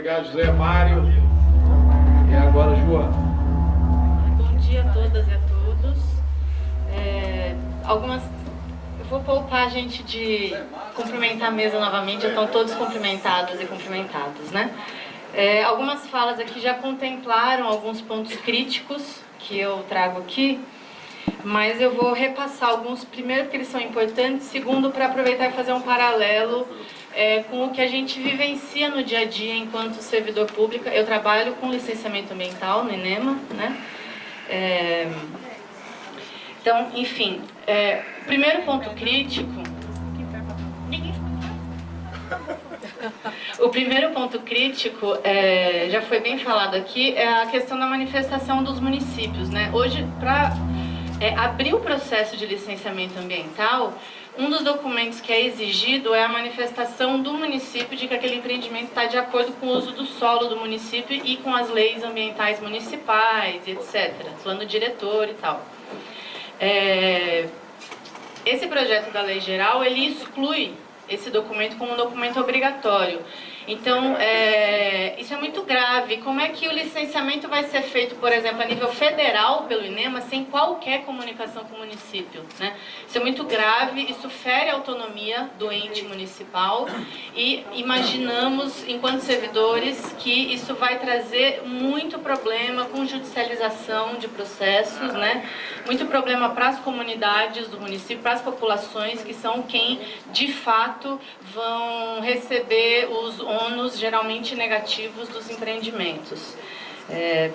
Obrigado, José Mário. E agora, Joana. Bom dia a todas e a todos. Eu vou poupar a gente de cumprimentar a mesa novamente, já estão todos cumprimentados e cumprimentados, né? Algumas falas aqui já contemplaram alguns pontos críticos que eu trago aqui, mas eu vou repassar alguns, primeiro porque eles são importantes, segundo para aproveitar e fazer um paralelo com o que a gente vivencia no dia a dia enquanto servidor público. Eu trabalho com licenciamento ambiental no INEMA, né? Então, enfim, o primeiro ponto crítico... O primeiro ponto crítico, já foi bem falado aqui, é a questão da manifestação dos municípios, né? Hoje, para abrir o processo de licenciamento ambiental, um dos documentos que é exigido é a manifestação do município de que aquele empreendimento está de acordo com o uso do solo do município e com as leis ambientais municipais, etc. Plano diretor e tal. Esse projeto da lei geral, ele exclui esse documento como um documento obrigatório. Então, isso é muito grave. Como é que o licenciamento vai ser feito, por exemplo, a nível federal pelo INEMA, sem qualquer comunicação com o município, né? Isso é muito grave, isso fere a autonomia do ente municipal e imaginamos, enquanto servidores, que isso vai trazer muito problema com judicialização de processos, né? Muito problema para as comunidades do município, para as populações, que são quem, de fato, vão receber os ônus geralmente negativos dos empreendimentos.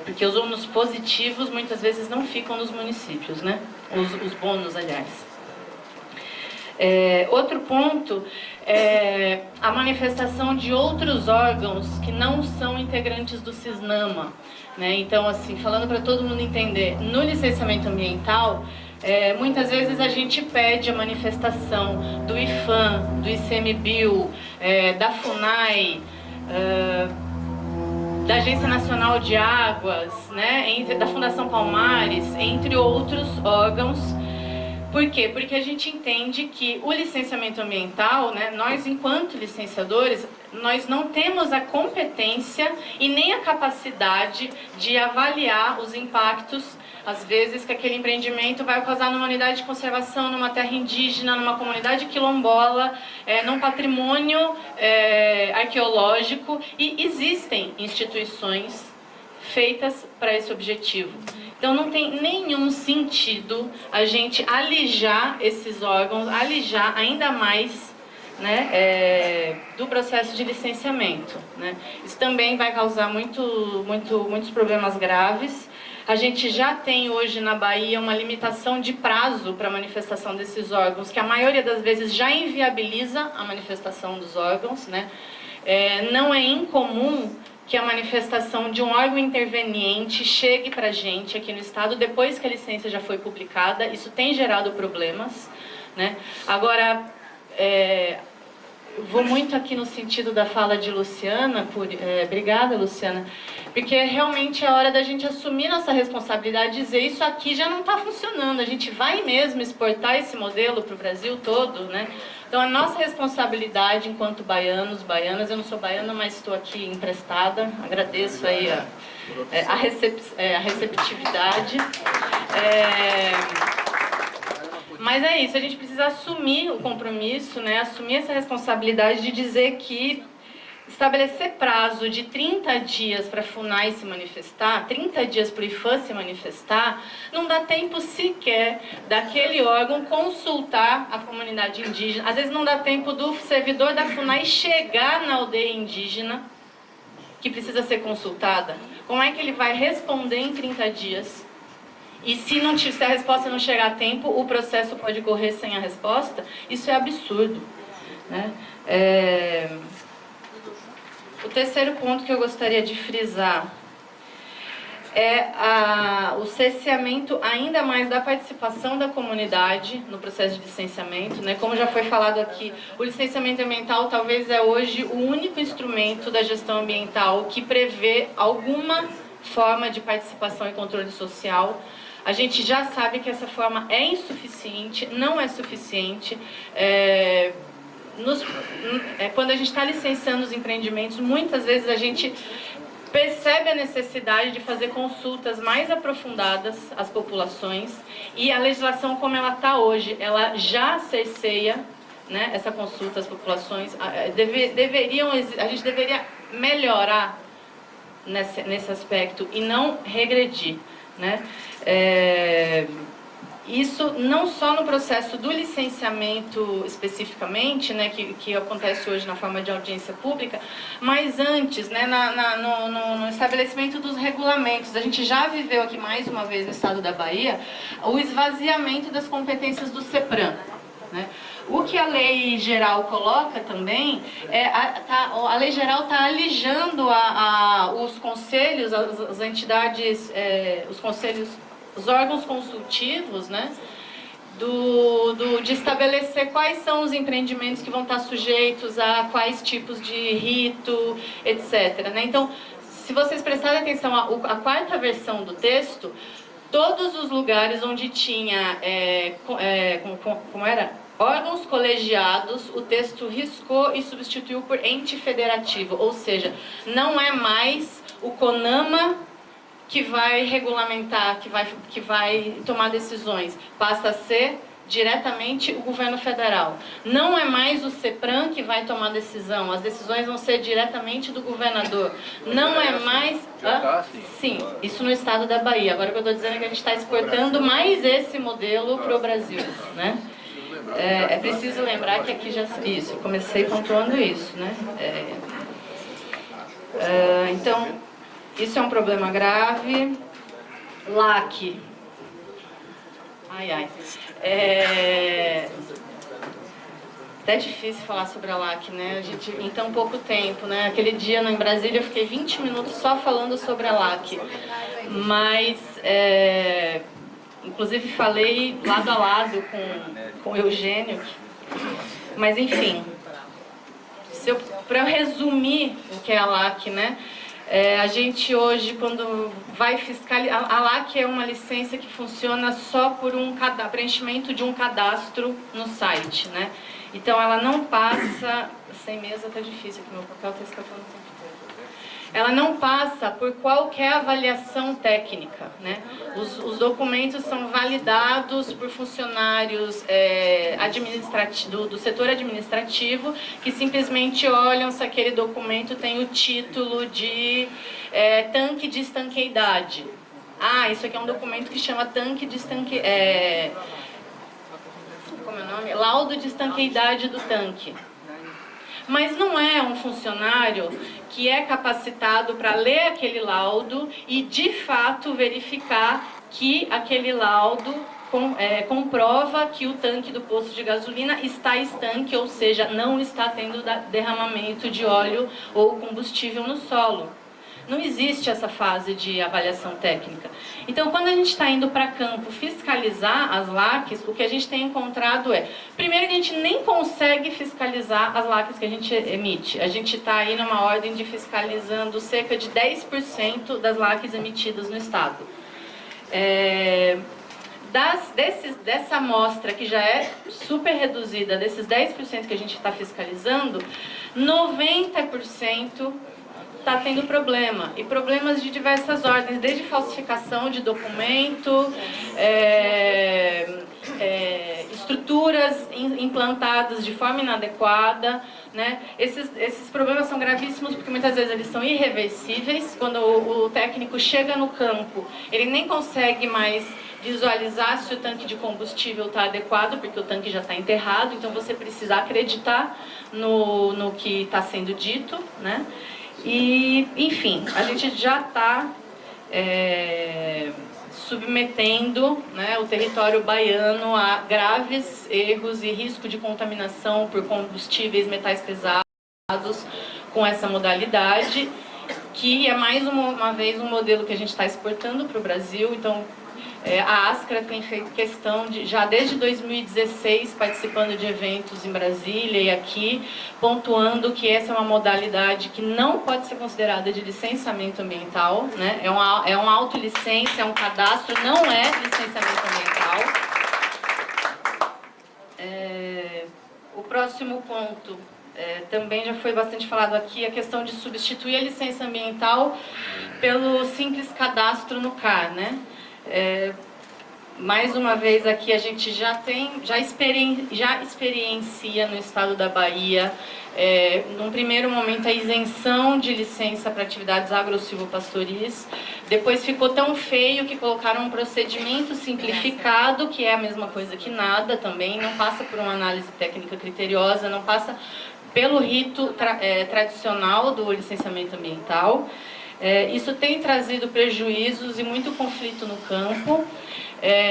Porque os ônus positivos muitas vezes não ficam nos municípios, né? Os bônus, aliás. Outro ponto é a manifestação de outros órgãos que não são integrantes do CISNAMA, né? Então, assim, falando para todo mundo entender, no licenciamento ambiental, muitas vezes a gente pede a manifestação do IFAM, do ICMBio, da FUNAI, da Agência Nacional de Águas, né, da Fundação Palmares, entre outros órgãos. Por quê? Porque a gente entende que o licenciamento ambiental, né, nós enquanto licenciadores, nós não temos a competência e nem a capacidade de avaliar os impactos, às vezes, que aquele empreendimento vai causar numa unidade de conservação, numa terra indígena, numa comunidade quilombola, num patrimônio arqueológico, e existem instituições feitas para esse objetivo. Então não tem nenhum sentido a gente alijar esses órgãos, alijar ainda mais, né, do processo de licenciamento, né? Isso também vai causar muitos problemas graves. A gente já tem hoje na Bahia uma limitação de prazo para a manifestação desses órgãos, que a maioria das vezes já inviabiliza a manifestação dos órgãos, né? Não é incomum que a manifestação de um órgão interveniente chegue para a gente aqui no Estado depois que a licença já foi publicada. Isso tem gerado problemas, né? Agora, vou muito aqui no sentido da fala de Luciana, obrigada, Luciana, porque realmente é hora da gente assumir nossa responsabilidade e dizer: isso aqui já não está funcionando, a gente vai mesmo exportar esse modelo para o Brasil todo, né? Então, a nossa responsabilidade enquanto baianos, baianas, eu não sou baiana, mas estou aqui emprestada, agradeço aí a receptividade. Mas é isso, a gente precisa assumir o compromisso, né? Assumir essa responsabilidade de dizer que estabelecer prazo de 30 dias para a FUNAI se manifestar, 30 dias para o IFAM se manifestar, não dá tempo sequer daquele órgão consultar a comunidade indígena. Às vezes não dá tempo do servidor da FUNAI chegar na aldeia indígena que precisa ser consultada. Como é que ele vai responder em 30 dias? E se a resposta não chegar a tempo, o processo pode correr sem a resposta? Isso é absurdo, né? O terceiro ponto que eu gostaria de frisar é o cerceamento ainda mais da participação da comunidade no processo de licenciamento, né? Como já foi falado aqui, o licenciamento ambiental talvez é hoje o único instrumento da gestão ambiental que prevê alguma forma de participação e controle social. A gente já sabe que essa forma é insuficiente, não é suficiente. quando a gente está licenciando os empreendimentos, muitas vezes a gente percebe a necessidade de fazer consultas mais aprofundadas às populações, e a legislação como ela está hoje, ela já cerceia, né, essa consulta às populações. A gente deveria melhorar nesse aspecto e não regredir, né? Isso não só no processo do licenciamento especificamente, né, que acontece hoje na forma de audiência pública, mas antes, né, no estabelecimento dos regulamentos. A gente já viveu aqui mais uma vez no estado da Bahia o esvaziamento das competências do CEPRAM, né? O que a lei geral coloca também, a lei geral está alijando os conselhos, as entidades, os conselhos, os órgãos consultivos, né, de estabelecer quais são os empreendimentos que vão estar sujeitos a quais tipos de rito, etc, né? Então, se vocês prestarem atenção, a quarta versão do texto, todos os lugares onde tinha, como era? Órgãos colegiados, o texto riscou e substituiu por ente federativo, ou seja, não é mais o CONAMA que vai regulamentar, que vai tomar decisões, passa a ser diretamente o governo federal. Não é mais o CEPRAM que vai tomar decisão, as decisões vão ser diretamente do governador. Não é mais... Sim, isso no estado da Bahia. Agora o que eu estou dizendo é que a gente está exportando mais esse modelo para o Brasil, né? É preciso lembrar que aqui já... Isso, comecei pontuando isso, né? Então, isso é um problema grave. LAC. Até difícil falar sobre a LAC, né? A gente, em tão pouco tempo, né? Aquele dia em Brasília eu fiquei 20 minutos só falando sobre a LAC. Mas... inclusive falei lado a lado com o Eugênio, mas enfim, para eu resumir o que é a LAC, né? A gente hoje, quando vai fiscalizar, a LAC é uma licença que funciona só por preenchimento de um cadastro no site, né? Então ela não passa, sem mesa tá difícil, aqui meu papel tá escapando o tempo todo. Ela não passa por qualquer avaliação técnica, né? Os documentos são validados por funcionários do setor administrativo, que simplesmente olham se aquele documento tem o título de tanque de estanqueidade. Isso aqui é um documento que chama tanque de como é o nome? Laudo de estanqueidade do tanque. Mas não é um funcionário que é capacitado para ler aquele laudo e, de fato, verificar que aquele laudo comprova que o tanque do posto de gasolina está estanque, ou seja, não está tendo derramamento de óleo ou combustível no solo. Não existe essa fase de avaliação técnica. Então, quando a gente está indo para campo fiscalizar as LACs, o que a gente tem encontrado primeiro que a gente nem consegue fiscalizar as LACs que a gente emite. A gente está aí numa ordem de fiscalizando cerca de 10% das LACs emitidas no estado. Dessa amostra, que já é super reduzida, desses 10% que a gente está fiscalizando, 90% está tendo problema, e problemas de diversas ordens, desde falsificação de documento, estruturas implantadas de forma inadequada, né? Esses problemas são gravíssimos porque muitas vezes eles são irreversíveis. Quando o técnico chega no campo, ele nem consegue mais visualizar se o tanque de combustível está adequado, porque o tanque já está enterrado, então você precisa acreditar no que está sendo dito, né? E, enfim, a gente já está submetendo, né, o território baiano a graves erros e risco de contaminação por combustíveis, metais pesados com essa modalidade, que é mais uma vez um modelo que a gente está exportando para o Brasil. Então, a Ascra tem feito questão de, já desde 2016, participando de eventos em Brasília e aqui, pontuando que essa é uma modalidade que não pode ser considerada de licenciamento ambiental, né? É uma autolicença, é um cadastro, não é licenciamento ambiental. O próximo ponto, também já foi bastante falado aqui, a questão de substituir a licença ambiental pelo simples cadastro no CAR, né? Mais uma vez aqui a gente já experiencia no estado da Bahia, num primeiro momento, a isenção de licença para atividades agro-silvopastoris. Depois ficou tão feio que colocaram um procedimento simplificado, que é a mesma coisa que nada também, não passa por uma análise técnica criteriosa, não passa pelo rito tradicional do licenciamento ambiental. Isso tem trazido prejuízos e muito conflito no campo.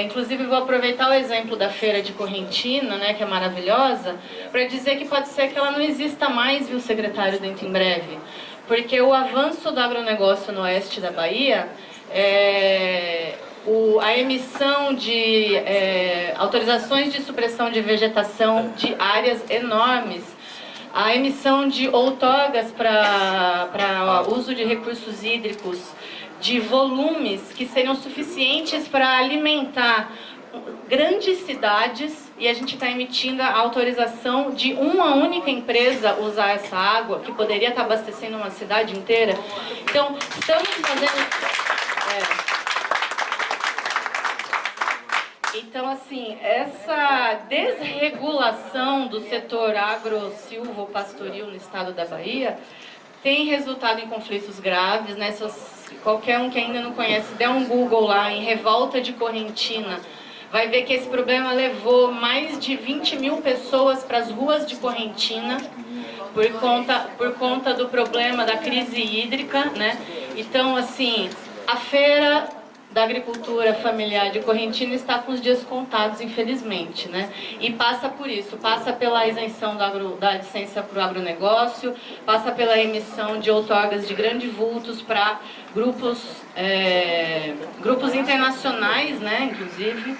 Inclusive, vou aproveitar o exemplo da feira de Correntina, né, que é maravilhosa, para dizer que pode ser que ela não exista mais, viu, secretário, dentro em breve. Porque o avanço do agronegócio no oeste da Bahia, a emissão de autorizações de supressão de vegetação de áreas enormes, a emissão de outorgas para uso de recursos hídricos, de volumes que seriam suficientes para alimentar grandes cidades, e a gente está emitindo a autorização de uma única empresa usar essa água, que poderia estar abastecendo uma cidade inteira. Então, estamos fazendo... Então, assim, essa desregulação do setor agro-silvopastoril no estado da Bahia tem resultado em conflitos graves, né? Qualquer um que ainda não conhece, der um Google lá em Revolta de Correntina, vai ver que esse problema levou mais de 20 mil pessoas para as ruas de Correntina por conta do problema da crise hídrica, né? Então, assim, a feira da agricultura familiar de Correntina está com os dias contados, infelizmente, né? E passa por isso, passa pela isenção da licença para o agronegócio, passa pela emissão de outorgas de grandes vultos para grupos internacionais, né, inclusive.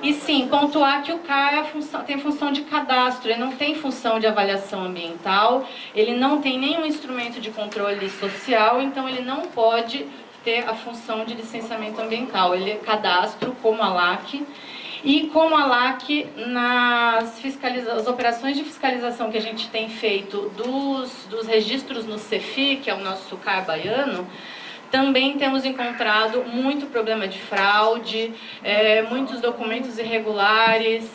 E sim, pontuar que o CAR tem função de cadastro, ele não tem função de avaliação ambiental, ele não tem nenhum instrumento de controle social, então ele não pode ter a função de licenciamento ambiental. Ele é cadastro como a LAC, e como a LAC, nas operações de fiscalização que a gente tem feito dos registros no CEFI, que é o nosso CAR baiano, também temos encontrado muito problema de fraude, muitos documentos irregulares,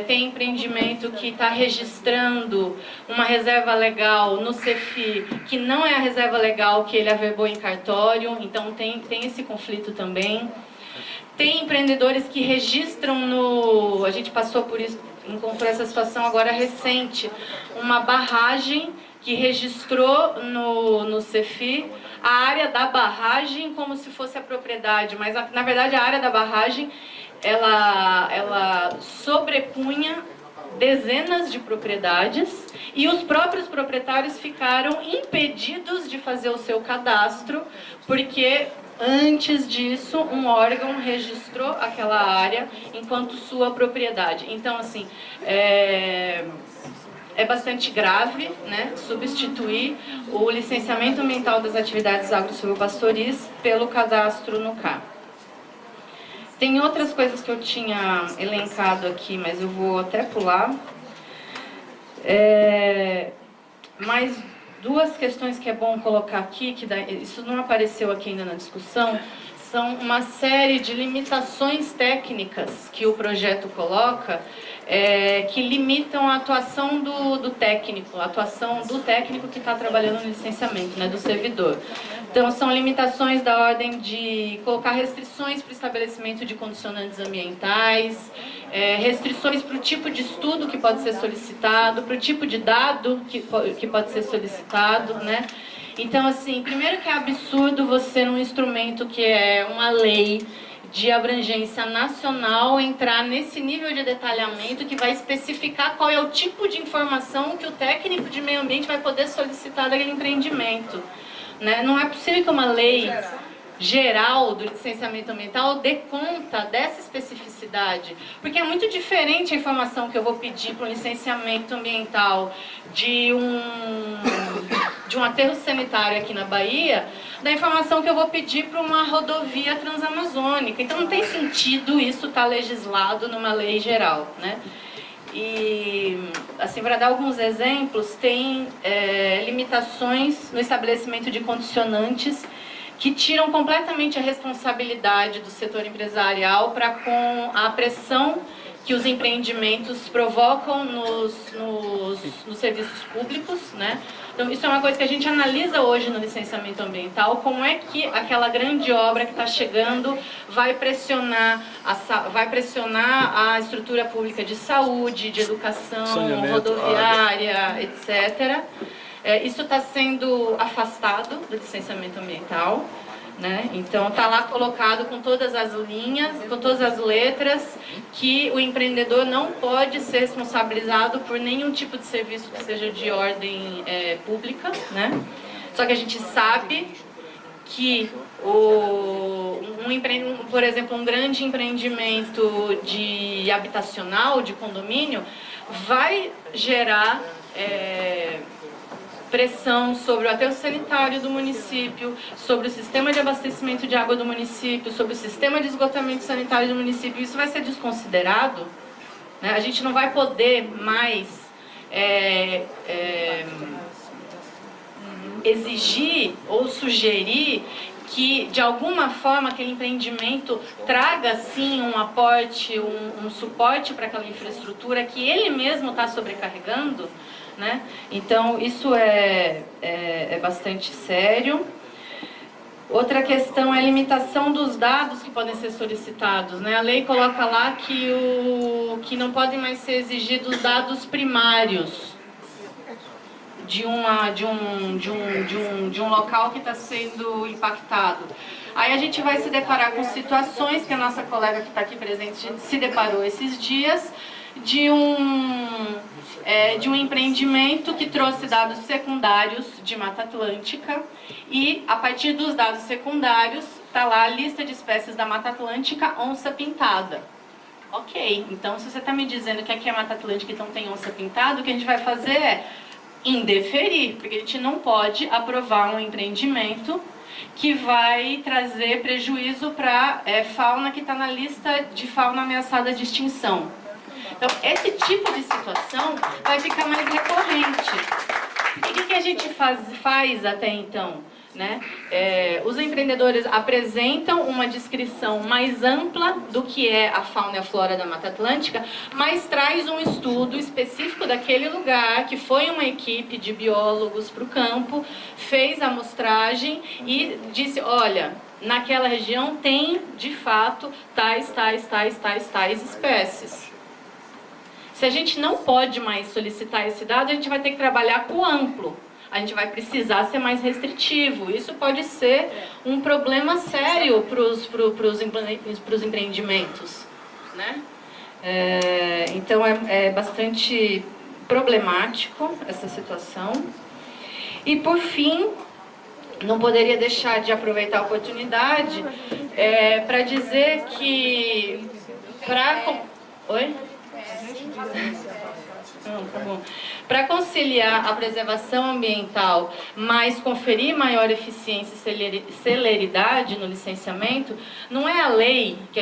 tem empreendimento que está registrando uma reserva legal no CEFI, que não é a reserva legal que ele averbou em cartório, então tem esse conflito também. Tem empreendedores que registram a gente passou por isso, encontrou essa situação agora recente, uma barragem que registrou no CEFI a área da barragem como se fosse a propriedade, mas na verdade a área da barragem ela sobrepunha dezenas de propriedades e os próprios proprietários ficaram impedidos de fazer o seu cadastro, porque antes disso um órgão registrou aquela área enquanto sua propriedade. Então, assim, é bastante grave, né, substituir o licenciamento ambiental das atividades agro-silvopastoris pelo cadastro no CAR. Tem outras coisas que eu tinha elencado aqui, mas eu vou até pular. Mais duas questões que é bom colocar aqui, isso não apareceu aqui ainda na discussão, são uma série de limitações técnicas que o projeto coloca, que limitam a atuação do técnico, a atuação do técnico que está trabalhando no licenciamento, né, do servidor. Então, são limitações da ordem de colocar restrições para o estabelecimento de condicionantes ambientais, restrições para o tipo de estudo que pode ser solicitado, para o tipo de dado que pode ser solicitado, né? Então, assim, primeiro que é absurdo você, num instrumento que é uma lei de abrangência nacional, entrar nesse nível de detalhamento que vai especificar qual é o tipo de informação que o técnico de meio ambiente vai poder solicitar daquele empreendimento, né? Não é possível que uma lei geral do licenciamento ambiental dê conta dessa especificidade, porque é muito diferente a informação que eu vou pedir para um licenciamento ambiental de de um aterro sanitário aqui na Bahia, da informação que eu vou pedir para uma rodovia transamazônica. Então não tem sentido isso estar legislado numa lei geral, né? E, assim, para dar alguns exemplos, tem limitações no estabelecimento de condicionantes que tiram completamente a responsabilidade do setor empresarial para com a pressão que os empreendimentos provocam nos serviços públicos, né? Então, isso é uma coisa que a gente analisa hoje no licenciamento ambiental, como é que aquela grande obra que está chegando vai pressionar a estrutura pública de saúde, de educação, rodoviária, etc. Isso está sendo afastado do licenciamento ambiental, né? Então está lá colocado com todas as linhas, com todas as letras, que o empreendedor não pode ser responsabilizado por nenhum tipo de serviço que seja de ordem pública, né? Só que a gente sabe que por exemplo, um grande empreendimento de habitacional, de condomínio, vai gerar pressão sobre o aterro sanitário do município, sobre o sistema de abastecimento de água do município, sobre o sistema de esgotamento sanitário do município. Isso vai ser desconsiderado, né? A gente não vai poder mais exigir ou sugerir que, de alguma forma, aquele empreendimento traga, sim, um aporte, um suporte para aquela infraestrutura que ele mesmo está sobrecarregando, né? Então, isso é bastante sério. Outra questão é a limitação dos dados que podem ser solicitados, né? A lei coloca lá que não podem mais ser exigidos dados primários de um local que está sendo impactado. Aí a gente vai se deparar com situações que a nossa colega que está aqui presente se deparou esses dias, de um empreendimento que trouxe dados secundários de Mata Atlântica, e a partir dos dados secundários está lá a lista de espécies da Mata Atlântica onça-pintada. Ok, então se você está me dizendo que aqui é Mata Atlântica e então tem onça-pintada, o que a gente vai fazer é indeferir, porque a gente não pode aprovar um empreendimento que vai trazer prejuízo para fauna que está na lista de fauna ameaçada de extinção. Então, esse tipo de situação vai ficar mais recorrente. E o que a gente faz até então, né? Os empreendedores apresentam uma descrição mais ampla do que é a fauna e a flora da Mata Atlântica, mas traz um estudo específico daquele lugar, que foi uma equipe de biólogos para o campo, fez a amostragem e disse, olha, naquela região tem, de fato, tais espécies. Se a gente não pode mais solicitar esse dado, a gente vai ter que trabalhar com o amplo. A gente vai precisar ser mais restritivo. Isso pode ser um problema sério para os empreendimentos, né? Então, é bastante problemático essa situação. E, por fim, não poderia deixar de aproveitar a oportunidade para dizer que... Oi? Tá bom. Para conciliar a preservação ambiental, mas conferir maior eficiência e celeridade no licenciamento, não é a lei que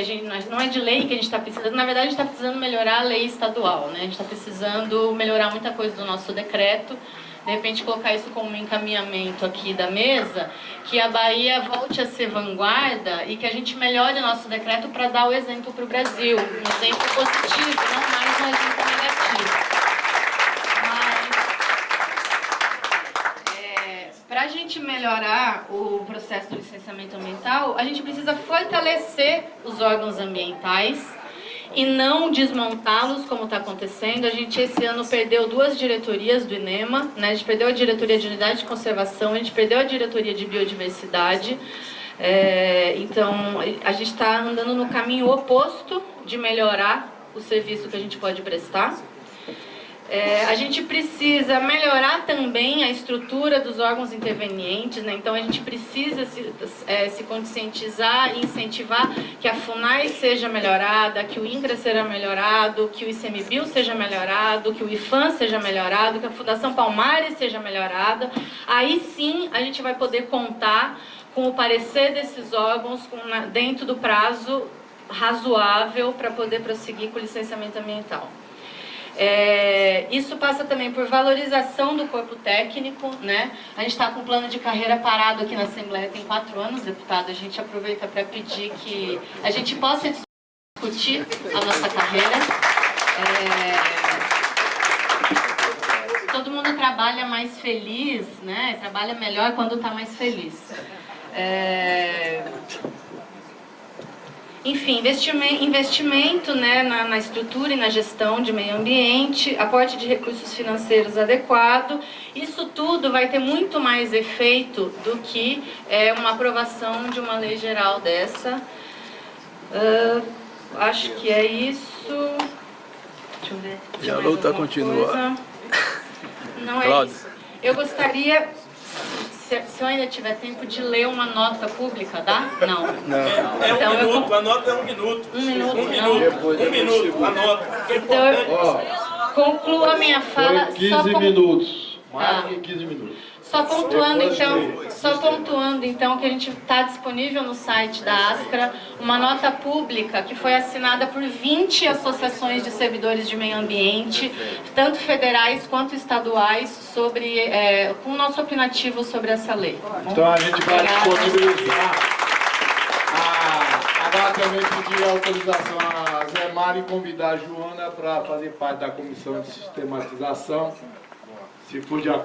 não é de lei que a gente está precisando. Na verdade, a gente está precisando melhorar a lei estadual, né? A gente está precisando melhorar muita coisa do nosso decreto. De repente, colocar isso como um encaminhamento aqui da mesa, que a Bahia volte a ser vanguarda e que a gente melhore o nosso decreto para dar o exemplo para o Brasil. Um exemplo positivo, não mais um exemplo negativo. Mas, para a gente melhorar o processo do licenciamento ambiental, a gente precisa fortalecer os órgãos ambientais e não desmontá-los, como está acontecendo. A gente, esse ano, perdeu 2 diretorias do INEMA, né? A gente perdeu a diretoria de unidade de conservação, a gente perdeu a diretoria de biodiversidade. Então, a gente está andando no caminho oposto de melhorar o serviço que a gente pode prestar. A gente precisa melhorar também a estrutura dos órgãos intervenientes, né? Então a gente precisa se conscientizar e incentivar que a FUNAI seja melhorada, que o INCRA seja melhorado, que o ICMBio seja melhorado, que o IFAM seja melhorado, que a Fundação Palmares seja melhorada. Aí sim a gente vai poder contar com o parecer desses órgãos dentro do prazo razoável para poder prosseguir com o licenciamento ambiental. Isso passa também por valorização do corpo técnico, né? A gente está com um plano de carreira parado aqui na Assembleia tem 4 anos, deputado. A gente aproveita para pedir que a gente possa discutir a nossa carreira. Todo mundo trabalha mais feliz, né? Trabalha melhor quando está mais feliz. Enfim, investimento, né, na estrutura e na gestão de meio ambiente, aporte de recursos financeiros adequado. Isso tudo vai ter muito mais efeito do que uma aprovação de uma lei geral dessa. Acho que é isso. Deixa eu ver. E a luta continua. Não é isso. Eu gostaria, se eu ainda tiver tempo, de ler uma nota pública, dá? Não. Então, um minuto, a nota é 1 minuto. 1 minuto, Um minuto, a nota. Então, eu concluo a minha fala. Foi 15 minutos. Mais de 15 minutos. Só pontuando então que a gente está disponível no site da ASCRA uma nota pública que foi assinada por 20 associações de servidores de meio ambiente, tanto federais quanto estaduais, sobre com o nosso opinativo sobre essa lei. Então a gente vai disponibilizar. Agora também pedir autorização a Zé Mário e convidar a Joana para fazer parte da comissão de sistematização, se for de acordo.